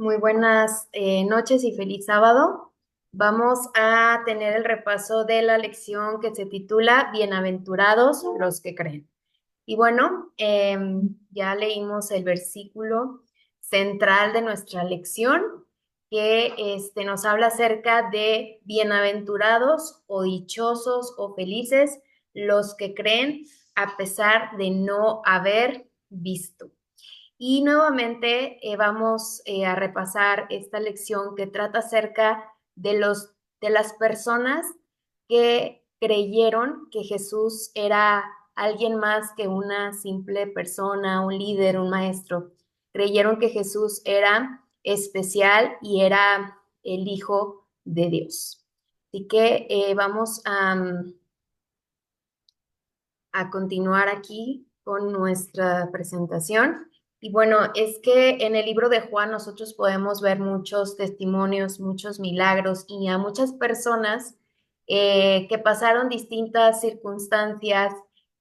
Muy buenas noches y feliz sábado. Vamos a tener el repaso de la lección que se titula Bienaventurados los que creen. Y bueno, ya leímos el versículo central de nuestra lección que nos habla acerca de bienaventurados o dichosos o felices los que creen a pesar de no haber visto. Y nuevamente vamos a repasar esta lección que trata acerca de las personas que creyeron que Jesús era alguien más que una simple persona, un líder, un maestro. Creyeron que Jesús era especial y era el Hijo de Dios. Así que vamos a continuar aquí con nuestra presentación. Y bueno, es que en el libro de Juan nosotros podemos ver muchos testimonios, muchos milagros y a muchas personas que pasaron distintas circunstancias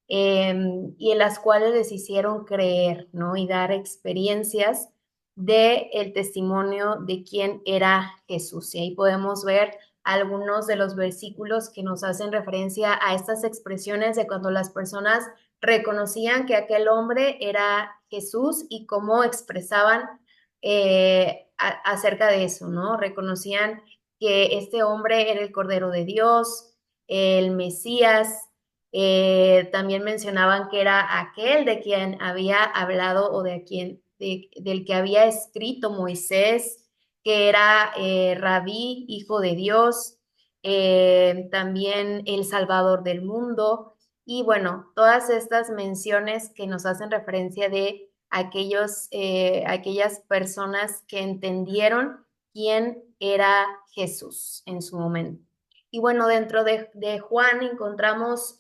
y en las cuales les hicieron creer, ¿no? Y dar experiencias de el testimonio de quién era Jesús. Y ahí podemos ver algunos de los versículos que nos hacen referencia a estas expresiones de cuando las personas reconocían que aquel hombre era Jesús y cómo expresaban acerca de eso, ¿no? Reconocían que este hombre era el Cordero de Dios, el Mesías, también mencionaban que era aquel de quien había hablado o del que había escrito Moisés, que era Rabí, hijo de Dios, también el Salvador del mundo, y bueno, todas estas menciones que nos hacen referencia de aquellas personas que entendieron quién era Jesús en su momento. Y bueno, dentro de Juan encontramos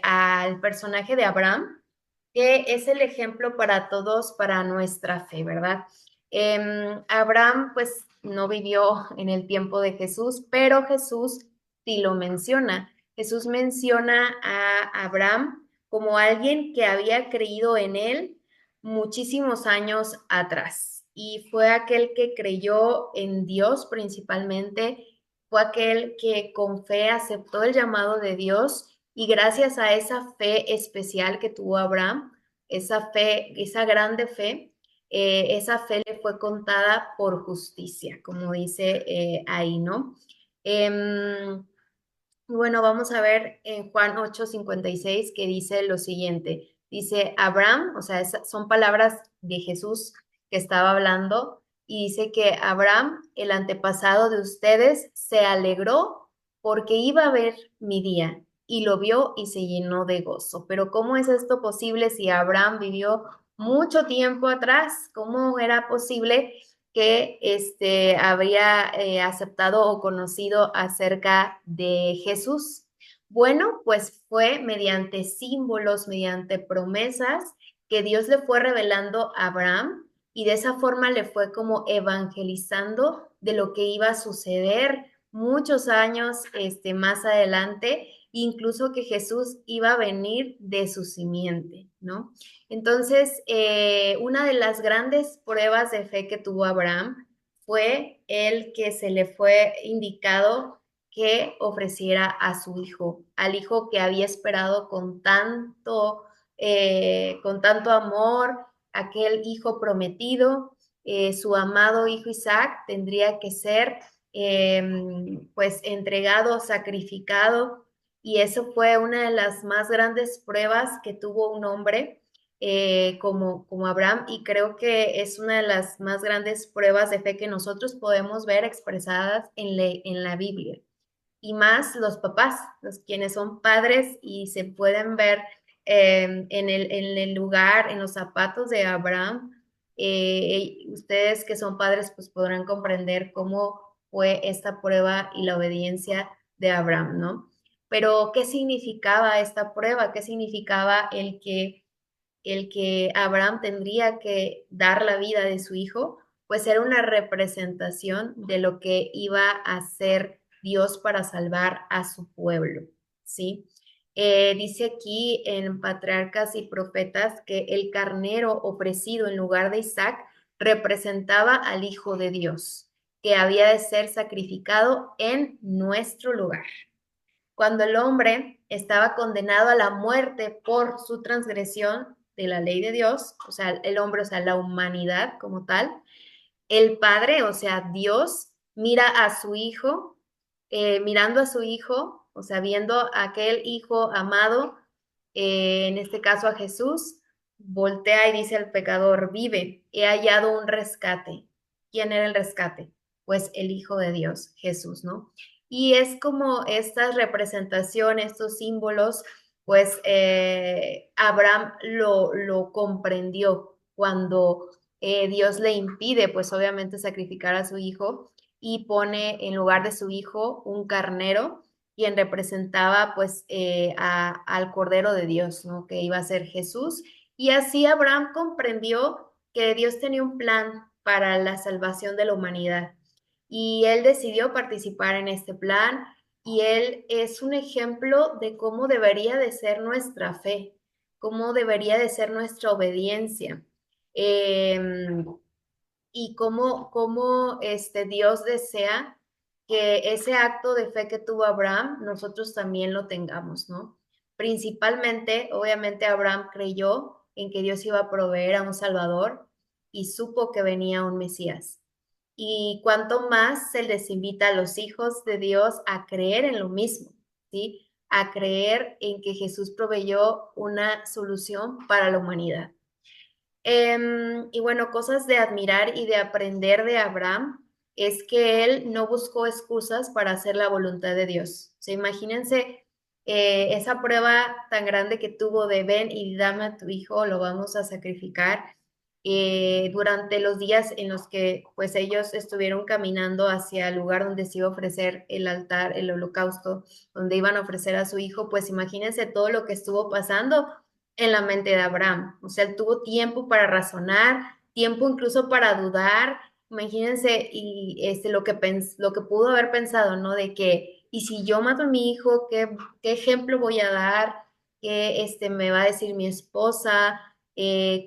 al personaje de Abraham, que es el ejemplo para todos, para nuestra fe, ¿verdad? Abraham pues no vivió en el tiempo de Jesús, pero Jesús sí lo menciona. Jesús menciona a Abraham como alguien que había creído en él muchísimos años atrás. Y fue aquel que creyó en Dios principalmente, fue aquel que con fe aceptó el llamado de Dios y gracias a esa fe especial que tuvo Abraham, esa fe, esa grande fe, esa fe le fue contada por justicia, como dice ahí, ¿no? Bueno, vamos a ver en Juan 8:56 que dice lo siguiente. Dice Abraham, o sea, son palabras de Jesús que estaba hablando, y dice que Abraham, el antepasado de ustedes, se alegró porque iba a ver mi día y lo vio y se llenó de gozo. Pero ¿cómo es esto posible si Abraham vivió mucho tiempo atrás? ¿Cómo era posible que habría aceptado o conocido acerca de Jesús? Bueno, pues fue mediante símbolos, mediante promesas que Dios le fue revelando a Abraham y de esa forma le fue como evangelizando de lo que iba a suceder muchos años más adelante, incluso que Jesús iba a venir de su simiente, ¿no? Entonces, una de las grandes pruebas de fe que tuvo Abraham fue el que se le fue indicado que ofreciera a su hijo, al hijo que había esperado con tanto amor, aquel hijo prometido, su amado hijo Isaac tendría que ser pues entregado, sacrificado, y eso fue una de las más grandes pruebas que tuvo un hombre como Abraham, y creo que es una de las más grandes pruebas de fe que nosotros podemos ver expresadas en la Biblia. Y más los papás, los quienes son padres y se pueden ver en el lugar, en los zapatos de Abraham. Ustedes que son padres pues podrán comprender cómo fue esta prueba y la obediencia de Abraham, ¿no? Pero, ¿qué significaba esta prueba? ¿Qué significaba el que Abraham tendría que dar la vida de su hijo? Pues era una representación de lo que iba a hacer Dios para salvar a su pueblo, ¿sí? Dice aquí en Patriarcas y Profetas que el carnero ofrecido en lugar de Isaac representaba al Hijo de Dios, que había de ser sacrificado en nuestro lugar. Cuando el hombre estaba condenado a la muerte por su transgresión de la ley de Dios, o sea, el hombre, o sea, la humanidad como tal, el Padre, o sea, Dios, mira a su Hijo, mirando a su Hijo, o sea, viendo a aquel Hijo amado, en este caso a Jesús, voltea y dice al pecador, vive, he hallado un rescate. ¿Quién era el rescate? Pues el Hijo de Dios, Jesús, ¿no? Y es como estas representaciones, estos símbolos, pues Abraham lo comprendió cuando Dios le impide, pues obviamente, sacrificar a su hijo y pone en lugar de su hijo un carnero, quien representaba pues al Cordero de Dios, ¿no? Que iba a ser Jesús. Y así Abraham comprendió que Dios tenía un plan para la salvación de la humanidad. Y él decidió participar en este plan y él es un ejemplo de cómo debería de ser nuestra fe, cómo debería de ser nuestra obediencia. Eh, y cómo Dios desea que ese acto de fe que tuvo Abraham, nosotros también lo tengamos, ¿no? Principalmente, obviamente, Abraham creyó en que Dios iba a proveer a un Salvador y supo que venía un Mesías. Y cuanto más se les invita a los hijos de Dios a creer en lo mismo, ¿sí? A creer en que Jesús proveyó una solución para la humanidad. Y bueno, cosas de admirar y de aprender de Abraham es que él no buscó excusas para hacer la voluntad de Dios. O sea, imagínense esa prueba tan grande que tuvo de ven y dame a tu hijo, lo vamos a sacrificar. Durante los días en los que pues ellos estuvieron caminando hacia el lugar donde se iba a ofrecer el altar, el holocausto, donde iban a ofrecer a su hijo, pues imagínense todo lo que estuvo pasando en la mente de Abraham. O sea, él tuvo tiempo para razonar, tiempo incluso para dudar. Imagínense y lo que pudo haber pensado, ¿no? De que, y si yo mato a mi hijo, ¿qué ejemplo voy a dar? ¿Qué me va a decir mi esposa?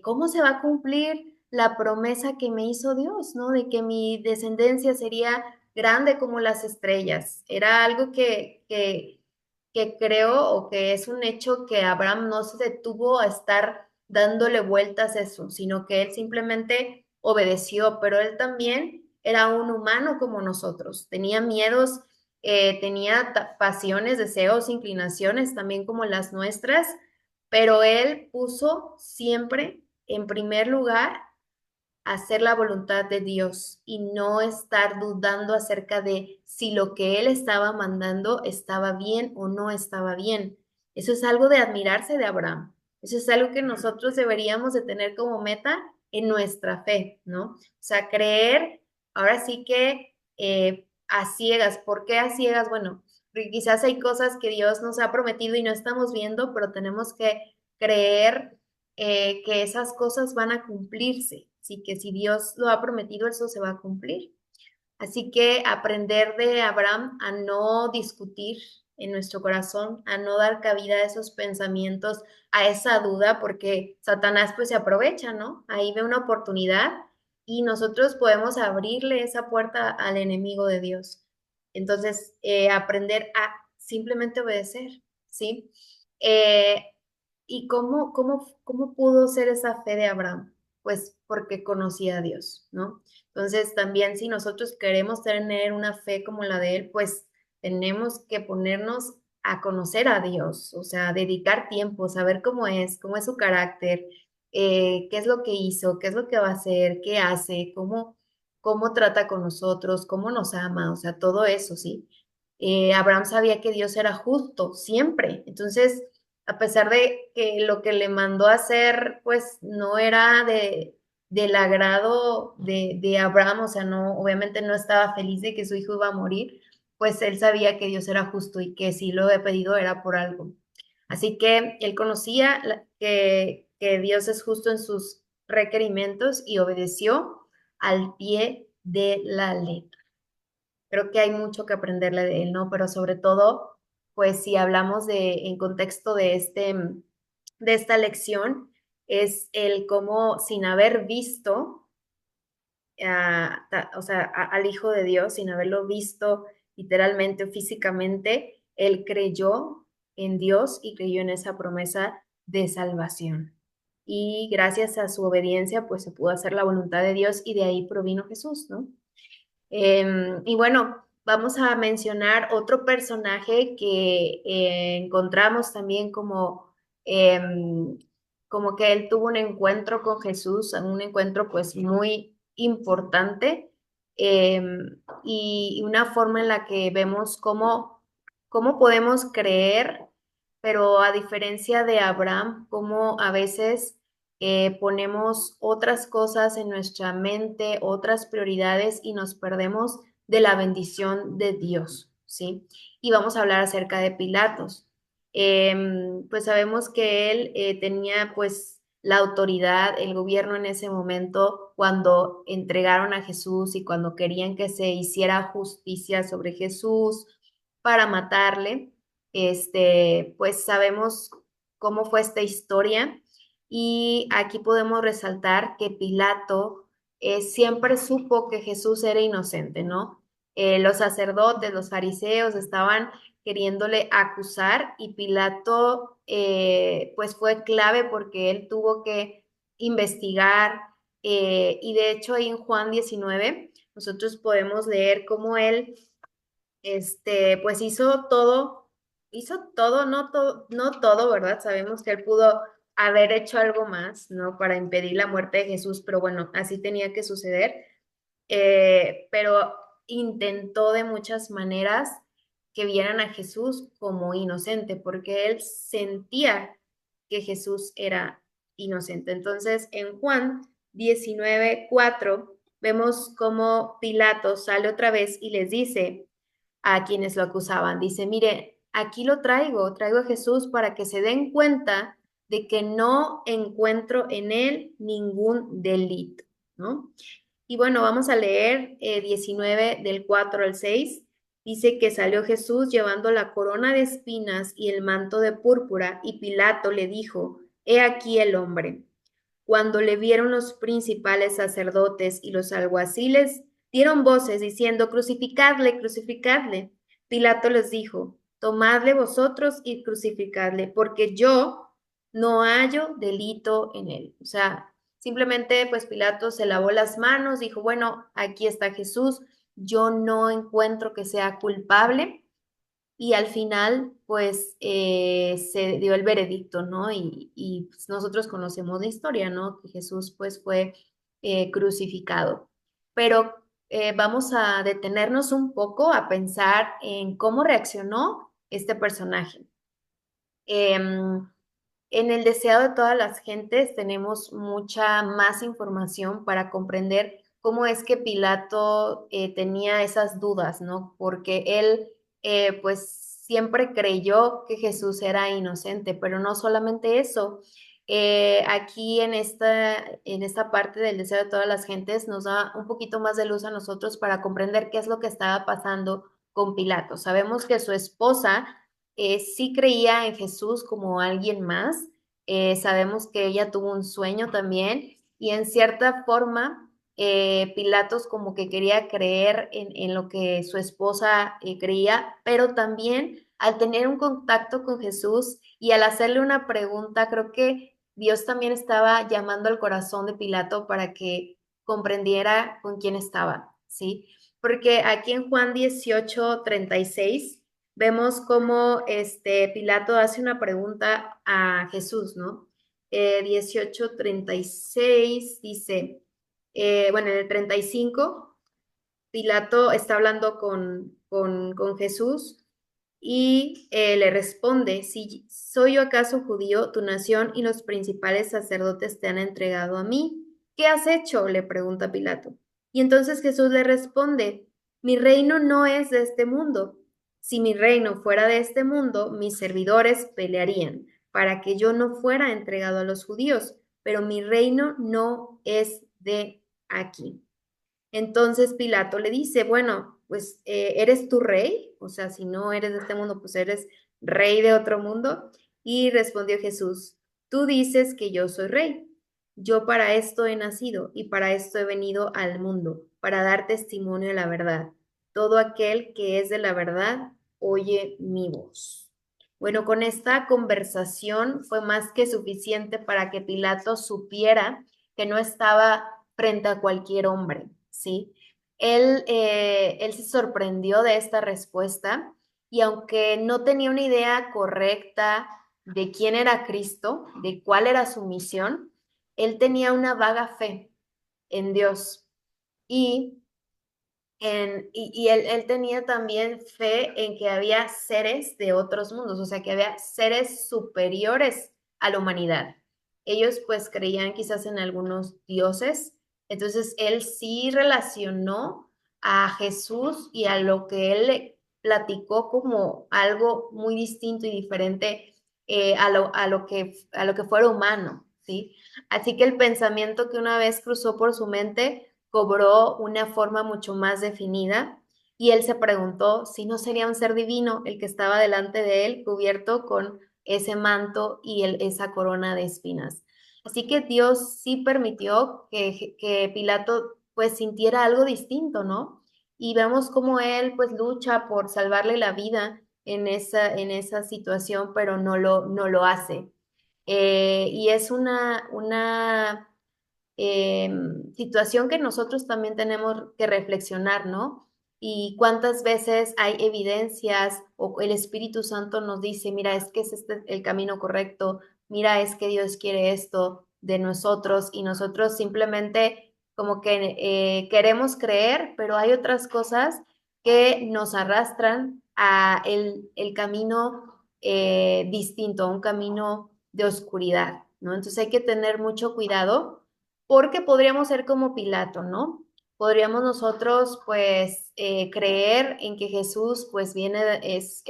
¿Cómo se va a cumplir la promesa que me hizo Dios, ¿no? De que mi descendencia sería grande como las estrellas. Era algo que creo o que es un hecho que Abraham no se detuvo a estar dándole vueltas a eso, sino que él simplemente obedeció, pero él también era un humano como nosotros, tenía miedos, tenía pasiones, deseos, inclinaciones también como las nuestras, pero él puso siempre en primer lugar hacer la voluntad de Dios y no estar dudando acerca de si lo que él estaba mandando estaba bien o no estaba bien. Eso es algo de admirarse de Abraham. Eso es algo que nosotros deberíamos de tener como meta en nuestra fe, ¿no? O sea, creer, ahora sí que a ciegas. ¿Por qué a ciegas? Bueno, porque quizás hay cosas que Dios nos ha prometido y no estamos viendo, pero tenemos que creer que esas cosas van a cumplirse, así que si Dios lo ha prometido, eso se va a cumplir. Así que aprender de Abraham a no discutir en nuestro corazón, a no dar cabida a esos pensamientos, a esa duda, porque Satanás pues se aprovecha, ¿no? Ahí ve una oportunidad y nosotros podemos abrirle esa puerta al enemigo de Dios. Entonces, aprender a simplemente obedecer, ¿sí? Eh, ¿Y cómo pudo ser esa fe de Abraham? Pues porque conocía a Dios, ¿no? Entonces, también si nosotros queremos tener una fe como la de él, pues tenemos que ponernos a conocer a Dios, o sea, dedicar tiempo, saber cómo es su carácter, qué es lo que hizo, qué es lo que va a hacer, qué hace, cómo trata con nosotros, cómo nos ama, o sea, todo eso, ¿sí? Abraham sabía que Dios era justo siempre, entonces a pesar de que lo que le mandó a hacer, pues no era del agrado de Abraham, o sea, no, obviamente no estaba feliz de que su hijo iba a morir, pues él sabía que Dios era justo y que si lo había pedido era por algo. Así que él conocía que Dios es justo en sus requerimientos y obedeció al pie de la letra. Creo que hay mucho que aprenderle de él, ¿no? Pero sobre todo, pues si hablamos en contexto de esta lección, es el cómo sin haber visto, o sea, al Hijo de Dios sin haberlo visto literalmente o físicamente, él creyó en Dios y creyó en esa promesa de salvación. Y gracias a su obediencia, pues se pudo hacer la voluntad de Dios y de ahí provino Jesús, ¿no? Y bueno, vamos a mencionar otro personaje que encontramos también como que él tuvo un encuentro con Jesús, un encuentro pues muy importante y una forma en la que vemos cómo podemos creer, pero a diferencia de Abraham, cómo a veces ponemos otras cosas en nuestra mente, otras prioridades y nos perdemos de la bendición de Dios, ¿sí? Y vamos a hablar acerca de Pilatos. Pues sabemos que él tenía pues la autoridad, el gobierno en ese momento cuando entregaron a Jesús y cuando querían que se hiciera justicia sobre Jesús para matarle. Pues sabemos cómo fue esta historia y aquí podemos resaltar que Pilato siempre supo que Jesús era inocente, ¿no? Los sacerdotes, los fariseos estaban queriéndole acusar y Pilato pues fue clave porque él tuvo que investigar y de hecho ahí en Juan 19 nosotros podemos leer cómo él pues hizo todo, no todo, ¿verdad? Sabemos que él pudo haber hecho algo más, ¿no? Para impedir la muerte de Jesús, pero bueno, así tenía que suceder. Pero intentó de muchas maneras que vieran a Jesús como inocente, porque él sentía que Jesús era inocente. Entonces, en Juan 19:4 vemos cómo Pilato sale otra vez y les dice a quienes lo acusaban. Dice, mire, aquí traigo a Jesús para que se den cuenta de que no encuentro en él ningún delito, ¿no? Y bueno, vamos a leer 19 del 4 al 6. Dice que salió Jesús llevando la corona de espinas y el manto de púrpura, y Pilato le dijo, he aquí el hombre. Cuando le vieron los principales sacerdotes y los alguaciles, dieron voces diciendo, crucificadle, crucificadle. Pilato les dijo, tomadle vosotros y crucificadle, porque yo no hallo delito en él. O sea, simplemente pues Pilato se lavó las manos, dijo, bueno, aquí está Jesús, yo no encuentro que sea culpable y al final, pues, se dio el veredicto, ¿no? Y pues, nosotros conocemos la historia, ¿no? Que Jesús, pues, fue crucificado. Pero vamos a detenernos un poco a pensar en cómo reaccionó este personaje. Em, en el deseo de todas las gentes tenemos mucha más información para comprender cómo es que Pilato tenía esas dudas, ¿no? Porque él, pues, siempre creyó que Jesús era inocente, pero no solamente eso. Aquí en esta parte del deseo de todas las gentes nos da un poquito más de luz a nosotros para comprender qué es lo que estaba pasando con Pilato. Sabemos que su esposa sí creía en Jesús como alguien más. Sabemos que ella tuvo un sueño también y en cierta forma Pilatos como que quería creer en lo que su esposa creía, pero también al tener un contacto con Jesús y al hacerle una pregunta, creo que Dios también estaba llamando al corazón de Pilato para que comprendiera con quién estaba, ¿sí? Porque aquí en Juan 18:36 vemos cómo Pilato hace una pregunta a Jesús, ¿no? 18:36 dice, bueno, en el 35, Pilato está hablando con Jesús y le responde, si soy yo acaso judío, tu nación y los principales sacerdotes te han entregado a mí. ¿Qué has hecho? Le pregunta Pilato. Y entonces Jesús le responde, mi reino no es de este mundo. Si mi reino fuera de este mundo, mis servidores pelearían para que yo no fuera entregado a los judíos, pero mi reino no es de aquí. Entonces Pilato le dice, bueno, pues ¿eres tu rey? O sea, si no eres de este mundo, pues eres rey de otro mundo. Y respondió Jesús, tú dices que yo soy rey. yo para esto he nacido y para esto he venido al mundo, para dar testimonio de la verdad. Todo aquel que es de la verdad, oye mi voz. Bueno, con esta conversación fue más que suficiente para que Pilato supiera que no estaba frente a cualquier hombre, ¿sí? Él se sorprendió de esta respuesta y aunque no tenía una idea correcta de quién era Cristo, de cuál era su misión, él tenía una vaga fe en Dios y, él tenía también fe en que había seres de otros mundos, o sea, que había seres superiores a la humanidad. Ellos pues creían quizás en algunos dioses, entonces él sí relacionó a Jesús y a lo que él le platicó como algo muy distinto y diferente a lo que fuera humano, ¿sí? Así que el pensamiento que una vez cruzó por su mente cobró una forma mucho más definida y él se preguntó si no sería un ser divino el que estaba delante de él cubierto con ese manto y esa corona de espinas. Así que Dios sí permitió que Pilato pues sintiera algo distinto, ¿no? Y vemos cómo él pues lucha por salvarle la vida en esa situación, pero no lo hace. Y es situación que nosotros también tenemos que reflexionar, ¿no? Y cuántas veces hay evidencias o el Espíritu Santo nos dice, mira, es que es este el camino correcto, mira, es que Dios quiere esto de nosotros y nosotros simplemente como que queremos creer, pero hay otras cosas que nos arrastran a el camino distinto, a un camino de oscuridad, ¿no? Entonces hay que tener mucho cuidado porque podríamos ser como Pilato, ¿no? Podríamos nosotros, pues, creer en que Jesús, pues, es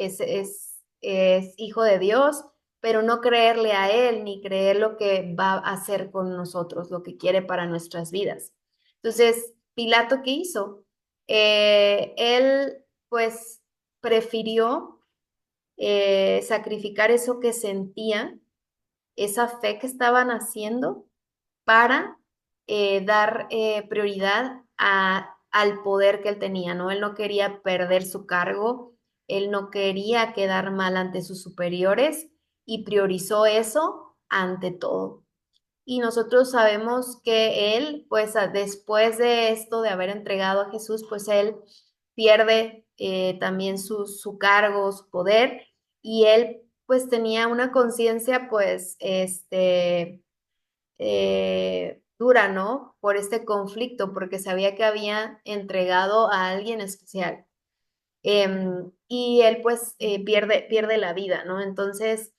hijo de Dios, pero no creerle a Él, ni creer lo que va a hacer con nosotros, lo que quiere para nuestras vidas. Entonces, Pilato, ¿qué hizo? Él, pues, prefirió sacrificar eso que sentía, esa fe que estaban haciendo para dar prioridad al poder que él tenía, ¿no? Él no quería perder su cargo, él no quería quedar mal ante sus superiores y priorizó eso ante todo. Y nosotros sabemos que él, pues después de esto, de haber entregado a Jesús, pues él pierde también su cargo, su poder, y él pues tenía una conciencia pues dura, ¿no? Por este conflicto, porque sabía que había entregado a alguien especial. Y él pues pierde la vida, ¿no? Entonces,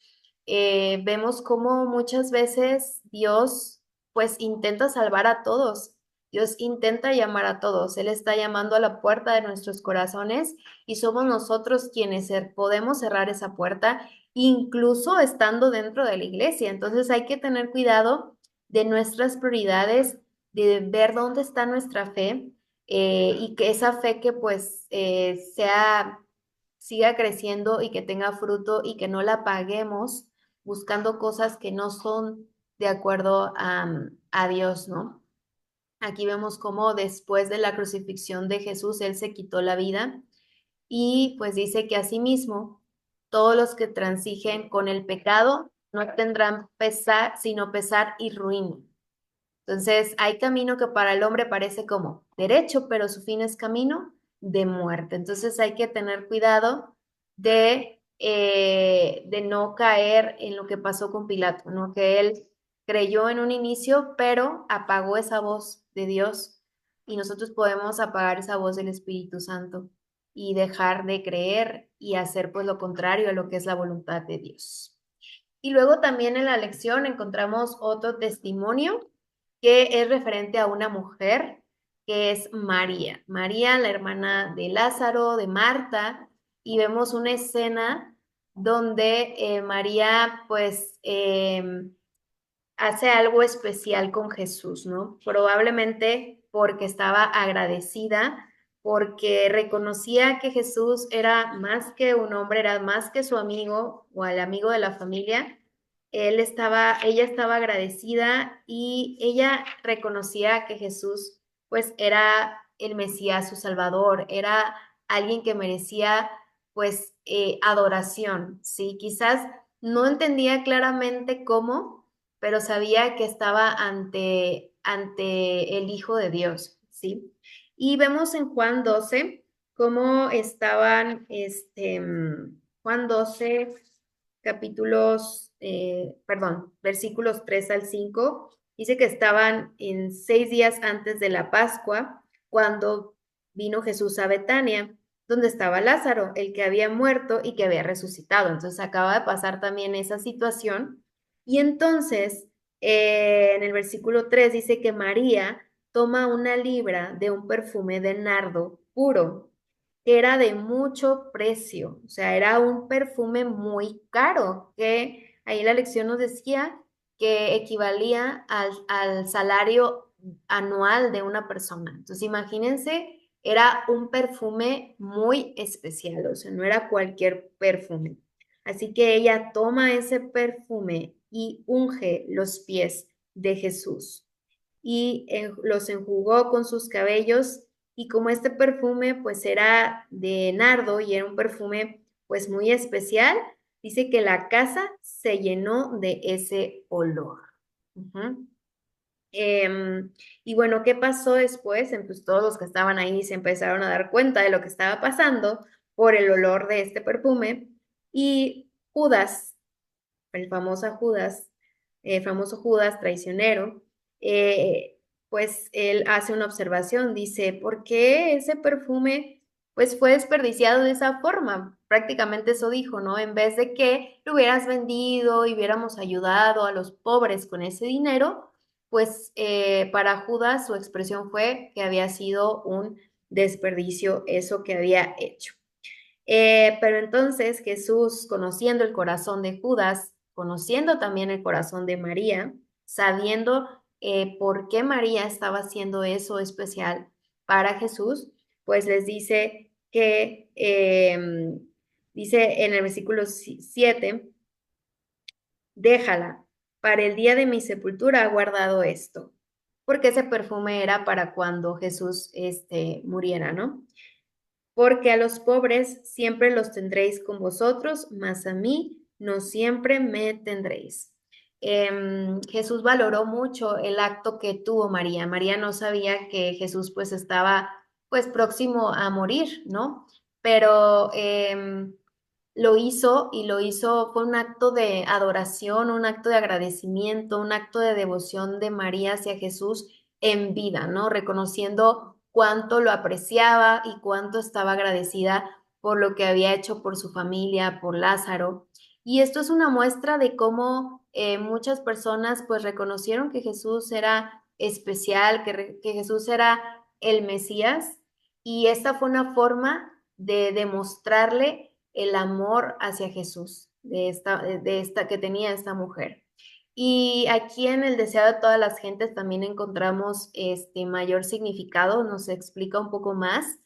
vemos cómo muchas veces Dios pues intenta salvar a todos. Dios intenta llamar a todos. Él está llamando a la puerta de nuestros corazones y somos nosotros quienes podemos cerrar esa puerta, incluso estando dentro de la iglesia. Entonces hay que tener cuidado de nuestras prioridades, de ver dónde está nuestra fe y que esa fe que pues siga creciendo y que tenga fruto y que no la paguemos buscando cosas que no son de acuerdo a Dios, ¿no? Aquí vemos cómo después de la crucifixión de Jesús, Él se quitó la vida y pues dice que asimismo todos los que transigen con el pecado no tendrán pesar, sino pesar y ruina. Entonces, hay camino que para el hombre parece como derecho, pero su fin es camino de muerte. Entonces, hay que tener cuidado de no caer en lo que pasó con Pilato, ¿no? Que él creyó en un inicio, pero apagó esa voz de Dios y nosotros podemos apagar esa voz del Espíritu Santo y dejar de creer y hacer pues lo contrario a lo que es la voluntad de Dios. Y luego también en la lección encontramos otro testimonio que es referente a una mujer que es María. María, la hermana de Lázaro, de Marta, y vemos una escena donde María pues hace algo especial con Jesús, ¿no? Probablemente porque estaba agradecida, porque reconocía que Jesús era más que un hombre, era más que su amigo o el amigo de la familia, ella estaba agradecida y ella reconocía que Jesús pues era el Mesías, su Salvador, era alguien que merecía pues adoración, ¿sí? Quizás no entendía claramente cómo, pero sabía que estaba ante el Hijo de Dios, ¿sí? Y vemos en Juan 12 cómo estaban, Juan 12 capítulos, versículos 3 al 5 dice que estaban en 6 días antes de la Pascua, cuando vino Jesús a Betania, donde estaba Lázaro, el que había muerto y que había resucitado. Entonces acaba de pasar también esa situación. Y entonces, en el versículo 3 dice que María toma una libra de un perfume de nardo puro que era de mucho precio, o sea, era un perfume muy caro, que ahí la lección nos decía que equivalía al salario anual de una persona. Entonces, imagínense, era un perfume muy especial, o sea, no era cualquier perfume. Así que ella toma ese perfume y unge los pies de Jesús y los enjugó con sus cabellos y como este perfume pues era de nardo y era un perfume pues muy especial, dice que la casa se llenó de ese olor. Ujú. Y bueno, ¿qué pasó después? Pues todos los que estaban ahí se empezaron a dar cuenta de lo que estaba pasando por el olor de este perfume y Judas, el famoso Judas traicionero, eh, pues él hace una observación, dice, ¿por qué ese perfume pues fue desperdiciado de esa forma? Prácticamente eso dijo, ¿no? En vez de que lo hubieras vendido y hubiéramos ayudado a los pobres con ese dinero, pues para Judas su expresión fue que había sido un desperdicio eso que había hecho. Pero entonces Jesús, conociendo el corazón de Judas, conociendo también el corazón de María, sabiendo por qué María estaba haciendo eso especial para Jesús, pues les dice que, dice en el versículo 7, déjala, para el día de mi sepultura ha guardado esto, porque ese perfume era para cuando Jesús muriera, ¿no? Porque a los pobres siempre los tendréis con vosotros, mas a mí no siempre me tendréis. Jesús valoró mucho el acto que tuvo María. María no sabía que Jesús pues estaba pues próximo a morir, ¿no? Pero lo hizo y lo hizo, fue un acto de adoración, un acto de agradecimiento, un acto de devoción de María hacia Jesús en vida, ¿no? Reconociendo cuánto lo apreciaba y cuánto estaba agradecida por lo que había hecho por su familia, por Lázaro. Y esto es una muestra de cómo muchas personas pues reconocieron que Jesús era especial, que Jesús era el Mesías y esta fue una forma de demostrarle el amor hacia Jesús de esta que tenía esta mujer. Y aquí en el deseo de todas las gentes también encontramos este mayor significado, nos explica un poco más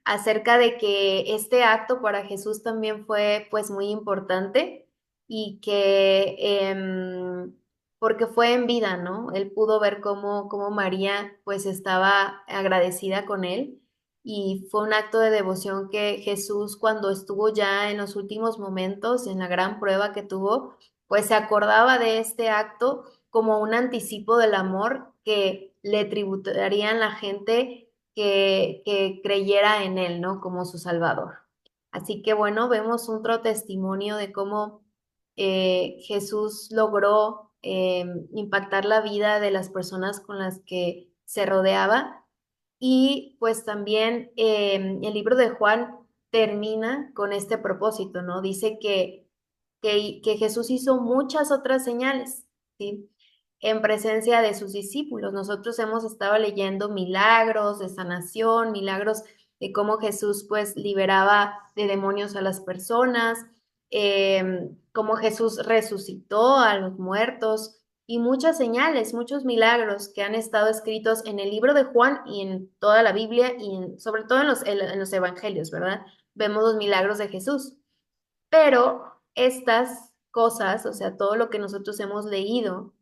acerca de que este acto para Jesús también fue pues muy importante y que porque fue en vida, ¿no? Él pudo ver cómo María pues estaba agradecida con él y fue un acto de devoción que Jesús cuando estuvo ya en los últimos momentos, en la gran prueba que tuvo, pues se acordaba de este acto como un anticipo del amor que le tributarían la gente que creyera en él, ¿no? Como su Salvador. Así que bueno, vemos otro testimonio de cómo Jesús logró impactar la vida de las personas con las que se rodeaba y pues también el libro de Juan termina con este propósito, ¿no? Dice que Jesús hizo muchas otras señales, ¿sí? En presencia de sus discípulos. Nosotros hemos estado leyendo milagros de sanación, milagros de cómo Jesús pues liberaba de demonios a las personas, cómo Jesús resucitó a los muertos y muchas señales, muchos milagros que han estado escritos en el libro de Juan y en toda la Biblia y sobre todo en los evangelios, ¿verdad? Vemos los milagros de Jesús, pero estas cosas, o sea, todo lo que nosotros hemos leído,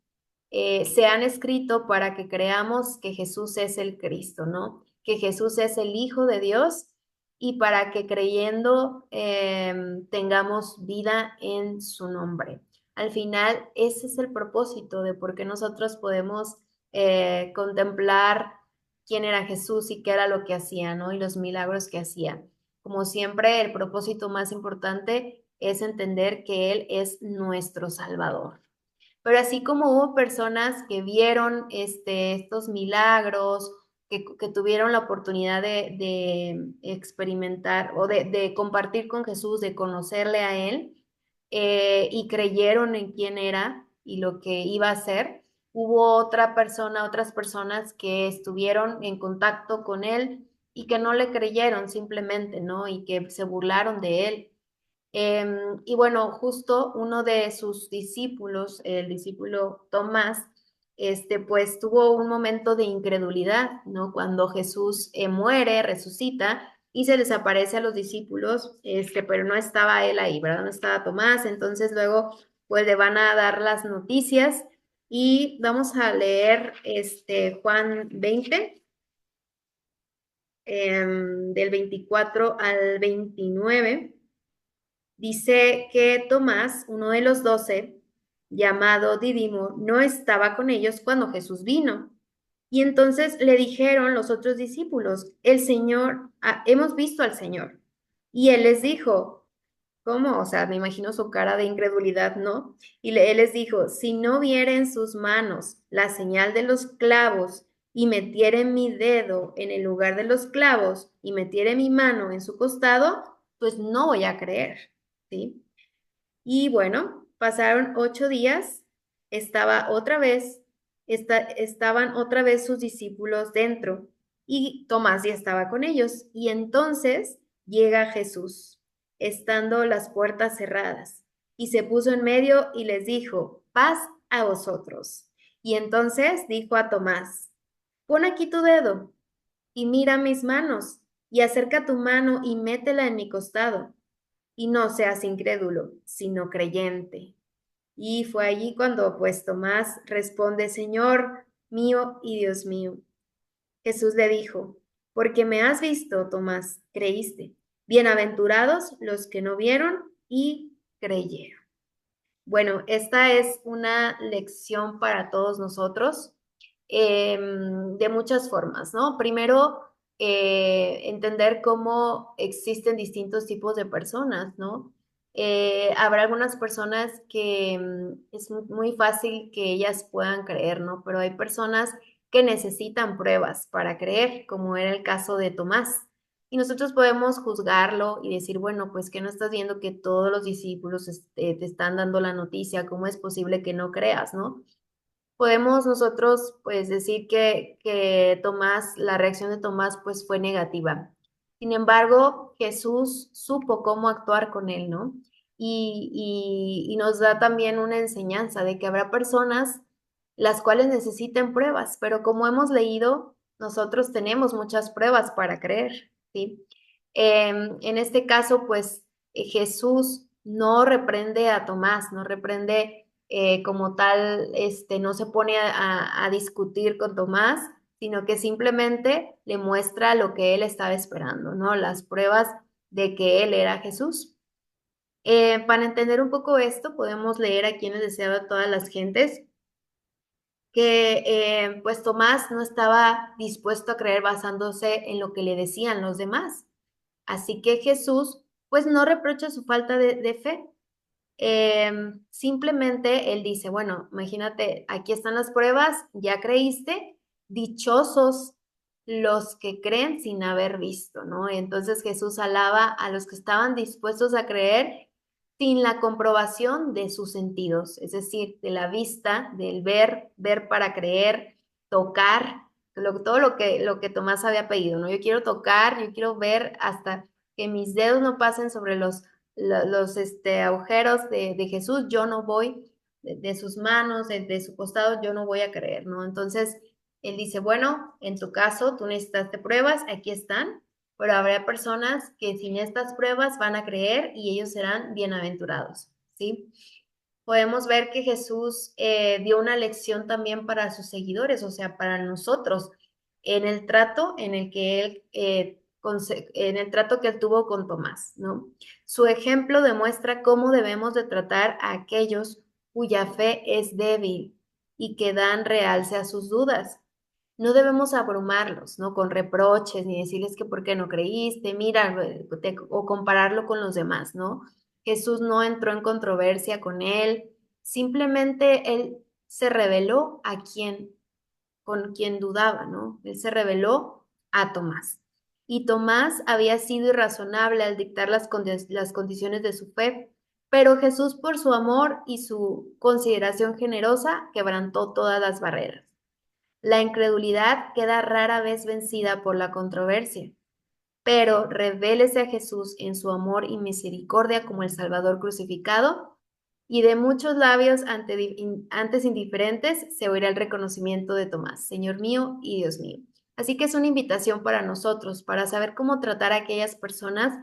se han escrito para que creamos que Jesús es el Cristo, ¿no? Que Jesús es el Hijo de Dios y para que creyendo tengamos vida en su nombre. Al final, ese es el propósito de por qué nosotros podemos contemplar quién era Jesús y qué era lo que hacía, ¿no? Y los milagros que hacía. Como siempre, el propósito más importante es entender que Él es nuestro Salvador. Pero así como hubo personas que vieron estos milagros, que tuvieron la oportunidad de experimentar o de compartir con Jesús, de conocerle a Él, y creyeron en quién era y lo que iba a hacer, hubo otras personas que estuvieron en contacto con Él y que no le creyeron simplemente, ¿no? Y que se burlaron de Él. Y bueno, justo uno de sus discípulos, el discípulo Tomás, pues tuvo un momento de incredulidad, ¿no? Cuando Jesús muere, resucita y se les aparece a los discípulos, pero no estaba él ahí, ¿verdad? No estaba Tomás, entonces luego pues le van a dar las noticias y vamos a leer Juan 20, del 24 al 29. Dice que Tomás, uno de los 12, llamado Dídimo, no estaba con ellos cuando Jesús vino. Y entonces le dijeron los otros discípulos, el Señor, hemos visto al Señor. Y él les dijo, ¿cómo? O sea, me imagino su cara de incredulidad, ¿no? Y él les dijo, si no viera en sus manos la señal de los clavos y metiere mi dedo en el lugar de los clavos y metiere mi mano en su costado, pues no voy a creer, ¿sí? Y bueno, pasaron 8 días, estaba otra vez, estaban otra vez sus discípulos dentro y Tomás ya estaba con ellos. Y entonces llega Jesús, estando las puertas cerradas, y se puso en medio y les dijo, paz a vosotros. Y entonces dijo a Tomás, pon aquí tu dedo y mira mis manos, y acerca tu mano y métela en mi costado y no seas incrédulo, sino creyente. Y fue allí cuando pues Tomás responde, Señor mío y Dios mío. Jesús le dijo, porque me has visto, Tomás, creíste. Bienaventurados los que no vieron y creyeron. Bueno, esta es una lección para todos nosotros de muchas formas, ¿no? Primero, entender cómo existen distintos tipos de personas, ¿no? Habrá algunas personas que es muy fácil que ellas puedan creer, ¿no? Pero hay personas que necesitan pruebas para creer, como era el caso de Tomás. Y nosotros podemos juzgarlo y decir, bueno, pues que no estás viendo que todos los discípulos te están dando la noticia, ¿cómo es posible que no creas, no? Podemos nosotros pues decir que Tomás, la reacción de Tomás pues fue negativa. Sin embargo, Jesús supo cómo actuar con él, ¿no? Y nos da también una enseñanza de que habrá personas las cuales necesiten pruebas, pero como hemos leído, nosotros tenemos muchas pruebas para creer, ¿sí? En este caso, pues Jesús no reprende a Tomás, no reprende como tal, no se pone a discutir con Tomás, sino que simplemente le muestra lo que él estaba esperando, ¿no? Las pruebas de que él era Jesús. Para entender un poco esto, podemos leer a quienes deseaba todas las gentes, que pues Tomás no estaba dispuesto a creer basándose en lo que le decían los demás. Así que Jesús pues no reprocha su falta de fe. Simplemente él dice, bueno, imagínate, aquí están las pruebas, ya creíste, dichosos los que creen sin haber visto, ¿no? Entonces Jesús alaba a los que estaban dispuestos a creer sin la comprobación de sus sentidos, es decir, de la vista, del ver, ver para creer, tocar, todo lo que Tomás había pedido, ¿no? Yo quiero tocar, yo quiero ver hasta que mis dedos no pasen sobre los agujeros de Jesús, yo no voy, de sus manos, de su costado, yo no voy a creer, ¿no? Entonces, él dice, bueno, en tu caso, tú necesitaste pruebas, aquí están, pero habrá personas que sin estas pruebas van a creer y ellos serán bienaventurados, ¿sí? podemos ver que Jesús dio una lección también para sus seguidores, o sea, para nosotros, en el trato en el que él, en el trato que él tuvo con Tomás, ¿no? Su ejemplo demuestra cómo debemos de tratar a aquellos cuya fe es débil y que dan realce a sus dudas. No debemos abrumarlos, ¿no? Con reproches, ni decirles que por qué no creíste, mira, o compararlo con los demás, ¿no? Jesús no entró en controversia con él, simplemente él se reveló a quien, con quien dudaba, ¿no? Él se reveló a Tomás. Y Tomás había sido irrazonable al dictar las condiciones de su fe, pero Jesús, por su amor y su consideración generosa, quebrantó todas las barreras. La incredulidad queda rara vez vencida por la controversia, pero revélese a Jesús en su amor y misericordia como el Salvador crucificado, y de muchos labios antes indiferentes se oirá el reconocimiento de Tomás, Señor mío y Dios mío. Así que es una invitación para nosotros, para saber cómo tratar a aquellas personas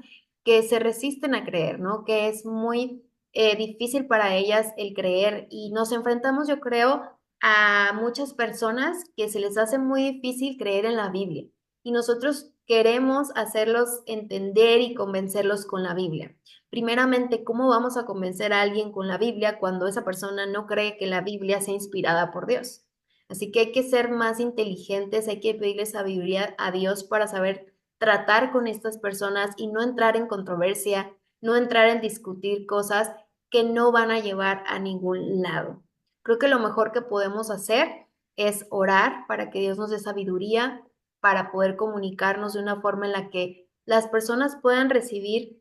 que se resisten a creer, ¿no? Que es muy difícil para ellas el creer y nos enfrentamos, yo creo, a muchas personas que se les hace muy difícil creer en la Biblia y nosotros queremos hacerlos entender y convencerlos con la Biblia. Primeramente, ¿cómo vamos a convencer a alguien con la Biblia cuando esa persona no cree que la Biblia sea inspirada por Dios? Así que hay que ser más inteligentes, hay que pedirle sabiduría a Dios para saber tratar con estas personas y no entrar en controversia, no entrar en discutir cosas que no van a llevar a ningún lado. Creo que lo mejor que podemos hacer es orar para que Dios nos dé sabiduría, para poder comunicarnos de una forma en la que las personas puedan recibir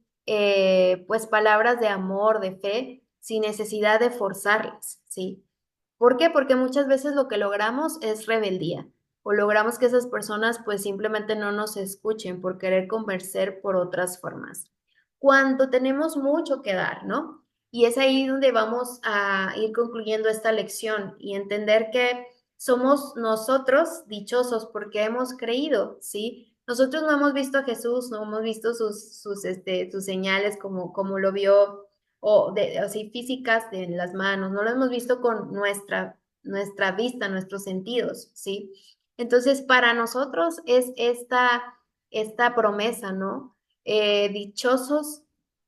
pues palabras de amor, de fe, sin necesidad de forzarlas, ¿sí? ¿Por qué? Porque muchas veces lo que logramos es rebeldía o logramos que esas personas pues simplemente no nos escuchen por querer convencer por otras formas. Cuando tenemos mucho que dar, ¿no? Y es ahí donde vamos a ir concluyendo esta lección y entender que somos nosotros dichosos porque hemos creído, ¿sí? Nosotros no hemos visto a Jesús, no hemos visto sus señales como lo vio o así físicas de las manos, no lo hemos visto con nuestra vista, nuestros sentidos, ¿sí? Entonces, para nosotros es esta promesa, ¿no? Dichosos,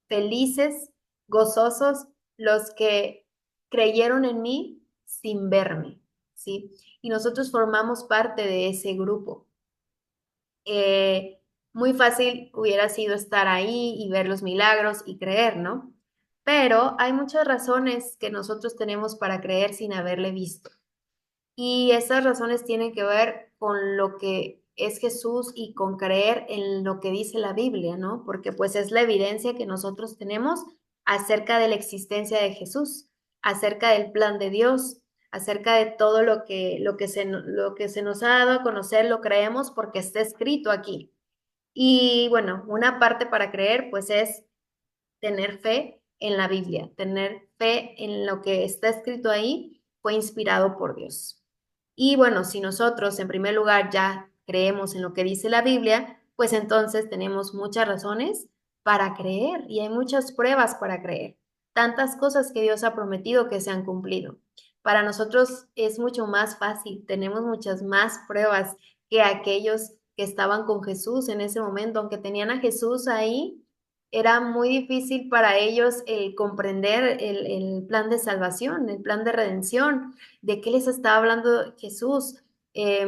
felices, gozosos los que creyeron en mí sin verme, ¿sí? Y nosotros formamos parte de ese grupo. Muy fácil hubiera sido estar ahí y ver los milagros y creer, ¿no? Pero hay muchas razones que nosotros tenemos para creer sin haberle visto. Y esas razones tienen que ver con lo que es Jesús y con creer en lo que dice la Biblia, ¿no? Porque pues es la evidencia que nosotros tenemos acerca de la existencia de Jesús, acerca del plan de Dios, acerca de todo lo que se nos ha dado a conocer, lo creemos porque está escrito aquí. Y bueno, una parte para creer pues es tener fe en la Biblia, tener fe en lo que está escrito ahí, fue inspirado por Dios. Y bueno, si nosotros en primer lugar ya creemos en lo que dice la Biblia, pues entonces tenemos muchas razones para creer y hay muchas pruebas para creer. Tantas cosas que Dios ha prometido que se han cumplido. Para nosotros es mucho más fácil, tenemos muchas más pruebas que aquellos que estaban con Jesús en ese momento, aunque tenían a Jesús ahí, era muy difícil para ellos comprender el plan de salvación, el plan de redención, de qué les estaba hablando Jesús.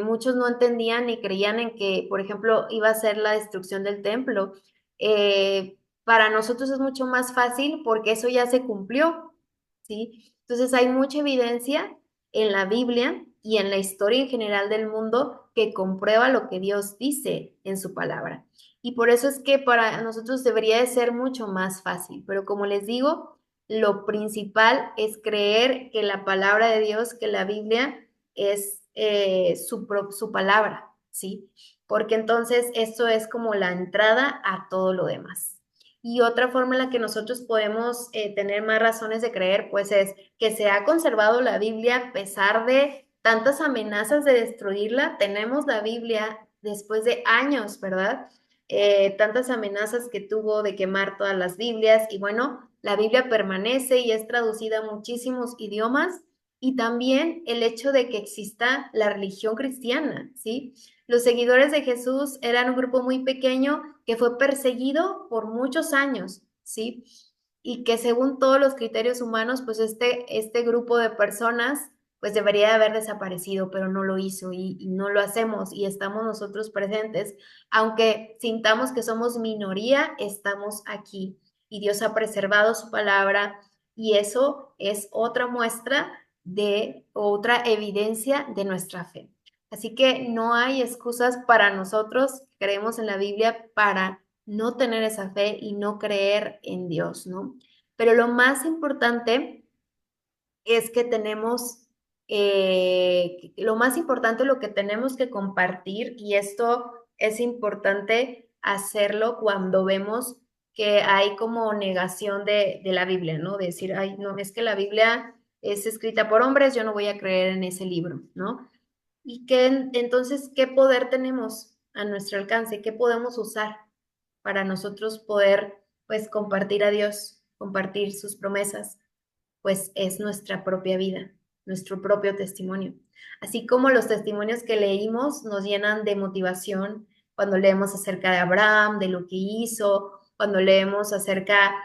Muchos no entendían ni creían en que, por ejemplo, iba a ser la destrucción del templo. Para nosotros es mucho más fácil porque eso ya se cumplió, ¿sí? Entonces hay mucha evidencia en la Biblia y en la historia en general del mundo que comprueba lo que Dios dice en su palabra. Y por eso es que para nosotros debería de ser mucho más fácil. Pero como les digo, lo principal es creer que la palabra de Dios, que la Biblia es su palabra, ¿sí? Porque entonces eso es como la entrada a todo lo demás. Y otra forma en la que nosotros podemos tener más razones de creer, pues es que se ha conservado la Biblia a pesar de tantas amenazas de destruirla. Tenemos la Biblia después de años, ¿verdad? tantas amenazas que tuvo de quemar todas las Biblias y bueno, la Biblia permanece y es traducida a muchísimos idiomas y también el hecho de que exista la religión cristiana, ¿sí? Los seguidores de Jesús eran un grupo muy pequeño que fue perseguido por muchos años, ¿sí? Y que según todos los criterios humanos, pues este grupo de personas pues debería de haber desaparecido, pero no lo hizo y no lo hacemos y estamos nosotros presentes. Aunque sintamos que somos minoría, estamos aquí y Dios ha preservado su palabra y eso es otra muestra de otra evidencia de nuestra fe. Así que no hay excusas para nosotros que creemos en la Biblia para no tener esa fe y no creer en Dios, ¿no? Pero lo más importante es que tenemos, lo más importante, lo que tenemos que compartir, y esto es importante hacerlo cuando vemos que hay como negación de la Biblia, ¿no? Decir, ay, no, es que la Biblia es escrita por hombres, yo no voy a creer en ese libro, ¿no? Y que entonces, ¿qué poder tenemos a nuestro alcance? ¿Qué podemos usar para nosotros poder, pues, compartir a Dios, compartir sus promesas? Pues es nuestra propia vida, nuestro propio testimonio. Así como los testimonios que leímos nos llenan de motivación cuando leemos acerca de Abraham, de lo que hizo, cuando leemos acerca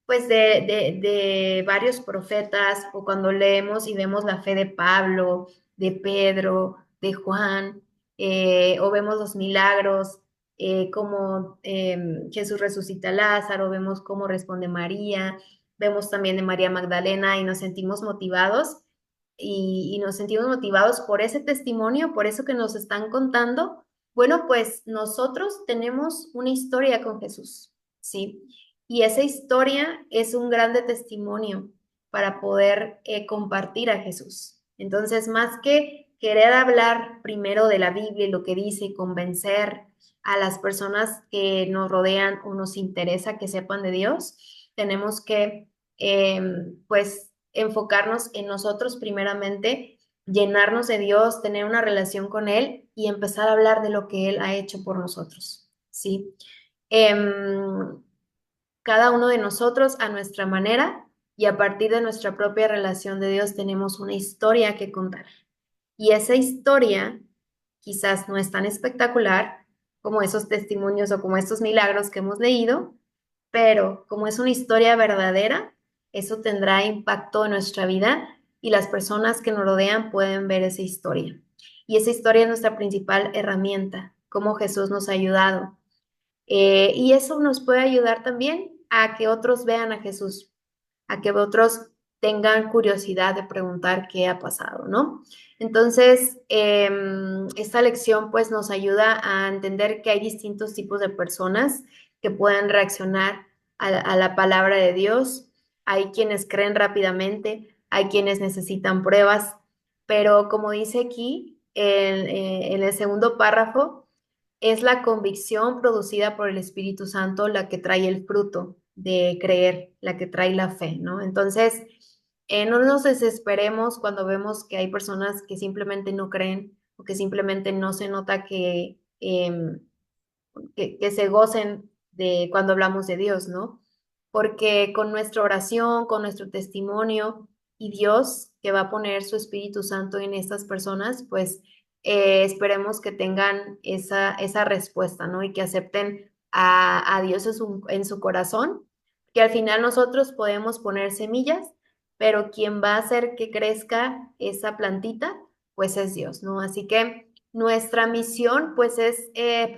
pues de varios profetas o cuando leemos y vemos la fe de Pablo, de Pedro, de Juan, o vemos los milagros, como Jesús resucita a Lázaro, vemos cómo responde María, vemos también de María Magdalena y nos sentimos motivados y nos sentimos motivados por ese testimonio, por eso que nos están contando. Bueno, pues nosotros tenemos una historia con Jesús, ¿sí? Y esa historia es un grande testimonio para poder compartir a Jesús. Entonces, más que querer hablar primero de la Biblia y lo que dice y convencer a las personas que nos rodean o nos interesa que sepan de Dios, tenemos que pues enfocarnos en nosotros primeramente, llenarnos de Dios, tener una relación con Él y empezar a hablar de lo que Él ha hecho por nosotros, ¿sí? Cada uno de nosotros a nuestra manera y a partir de nuestra propia relación de Dios tenemos una historia que contar. Y esa historia quizás no es tan espectacular como esos testimonios o como estos milagros que hemos leído, pero como es una historia verdadera, eso tendrá impacto en nuestra vida y las personas que nos rodean pueden ver esa historia. Y esa historia es nuestra principal herramienta, cómo Jesús nos ha ayudado. Y eso nos puede ayudar también a que otros vean a Jesús, a que otros tengan curiosidad de preguntar qué ha pasado, ¿no? Entonces, esta lección pues nos ayuda a entender que hay distintos tipos de personas que pueden reaccionar a la palabra de Dios. Hay quienes creen rápidamente, hay quienes necesitan pruebas, pero como dice aquí en el segundo párrafo, es la convicción producida por el Espíritu Santo la que trae el fruto de creer, la que trae la fe, ¿no? Entonces, no nos desesperemos cuando vemos que hay personas que simplemente no creen o que simplemente no se nota que se gocen de cuando hablamos de Dios, ¿no? Porque con nuestra oración, con nuestro testimonio y Dios que va a poner su Espíritu Santo en estas personas, pues esperemos que tengan esa respuesta, ¿no? Y que acepten a Dios en su corazón, que al final nosotros podemos poner semillas, pero quien va a hacer que crezca esa plantita, pues es Dios, ¿no? Así que nuestra misión, pues, es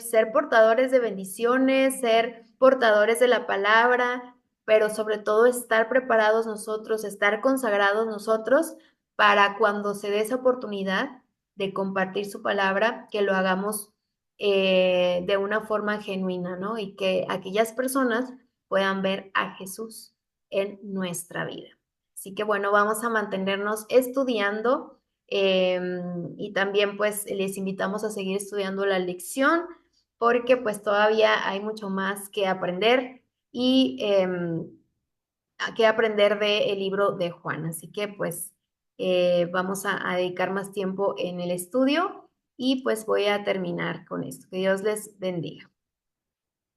ser portadores de bendiciones, ser portadores de la palabra, pero sobre todo estar preparados nosotros, estar consagrados nosotros para cuando se dé esa oportunidad de compartir su palabra, que lo hagamos de una forma genuina, ¿no? Y que aquellas personas puedan ver a Jesús en nuestra vida. Así que bueno, vamos a mantenernos estudiando y también pues les invitamos a seguir estudiando la lección porque pues todavía hay mucho más que aprender y que aprender del libro de Juan. Así que pues vamos a dedicar más tiempo en el estudio y pues voy a terminar con esto. Que Dios les bendiga.